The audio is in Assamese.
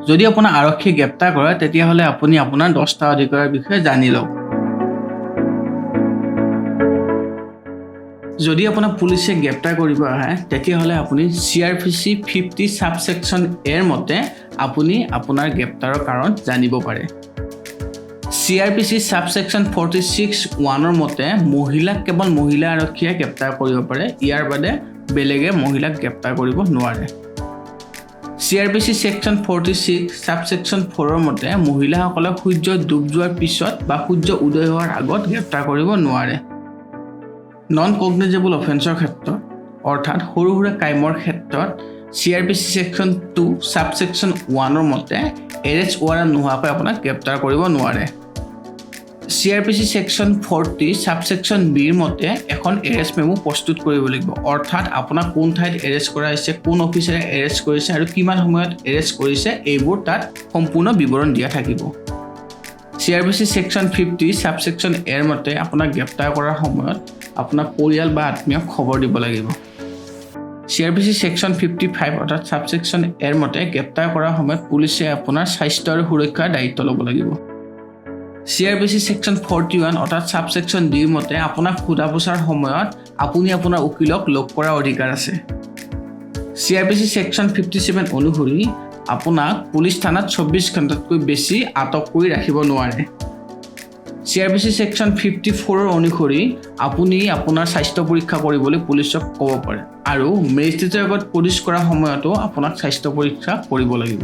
যদি আপোনাৰ আৰক্ষীয়ে গ্ৰেপ্তাৰ কৰে তেতিয়াহ'লে আপুনি আপোনাৰ 10টা অধিকাৰৰ বিষয়ে জানি লওক। যদি আপোনাৰ পুলিচে গ্ৰেপ্তাৰ কৰিব আহে তেতিয়াহ'লে আপুনি CRPC 50 সাবসেকশন এৰ মতে আপুনি আপোনাৰ গ্ৰেপ্তাৰৰ কাৰণ জানিব পাৰে। CRPC সাবসেকশন 46(1)ৰ মতে মহিলাক কেৱল মহিলা আৰক্ষীয়ে গ্ৰেপ্তাৰ কৰিব পাৰে, ইয়াৰ বাদে বেলেগে মহিলাক গ্ৰেপ্তাৰ কৰিব নোৱাৰে। CRPC সেকশন 46 সাবসেকশন 4ৰ মতে মহিলাসকলক সূৰ্য ডুব যোৱাৰ পিছত বা সূৰ্য উদয় হোৱাৰ আগত গ্ৰেপ্তাৰ কৰিব নোৱাৰে। নন কগনিজেবল অফেন্সৰ ক্ষেত্ৰত অৰ্থাৎ সৰু সুৰা ক্ৰাইমৰ ক্ষেত্ৰত CRPC সেকশন 2 সাবসেকশন 1ৰ মতে এৰেষ্ট ৱাৰেণ্ট নোহোৱাকৈ আপোনাক গ্ৰেপ্তাৰ কৰিব নোৱাৰে। CRPC সেকশন 40 সাবসেকশন বিৰ মতে এখন এৰেষ্ট মেমো প্ৰস্তুত কৰিব লাগিব, অৰ্থাৎ আপোনাক কোন ঠাইত এৰেষ্ট কৰা হৈছে, কোন অফিচাৰে এৰেষ্ট কৰিছে আৰু কিমান সময়ত এৰেষ্ট কৰিছে এইবোৰ তাত সম্পূৰ্ণ বিৱৰণ দিয়া থাকিব। CRPC সেকশন 50 সাবসেকশন এৰ মতে আপোনাক গ্ৰেপ্তাৰ কৰাৰ সময়ত আপোনাৰ পৰিয়াল বা আত্মীয়ক খবৰ দিব লাগিব। CRPC সেকশন 55 অৰ্থাৎ সাবসেকশন এৰ মতে গ্ৰেপ্তাৰ কৰাৰ সময়ত পুলিচে আপোনাৰ স্বাস্থ্য আৰু সুৰক্ষাৰ দায়িত্ব ল'ব লাগিব। CRPC সেকশন 41 অৰ্থাৎ সাবসেকশন ডিৰ মতে আপোনাক সোধা পোছাৰ সময়ত আপুনি আপোনাৰ উকিলক লগ কৰাৰ অধিকাৰ আছে। CRPC সেকশন 57 অনুসৰি আপোনাক পুলিচ থানাত 24 ঘণ্টাতকৈ বেছি আটক কৰি ৰাখিব নোৱাৰে। CRPC সেকশন 54 অনুসৰি আপুনি আপোনাৰ স্বাস্থ্য পৰীক্ষা কৰিবলৈ পুলিচক ক'ব পাৰে আৰু মেজিষ্ট্ৰেটৰ আগত প্ৰডিউচ কৰাৰ সময়তো আপোনাক স্বাস্থ্য পৰীক্ষা কৰিব লাগিব।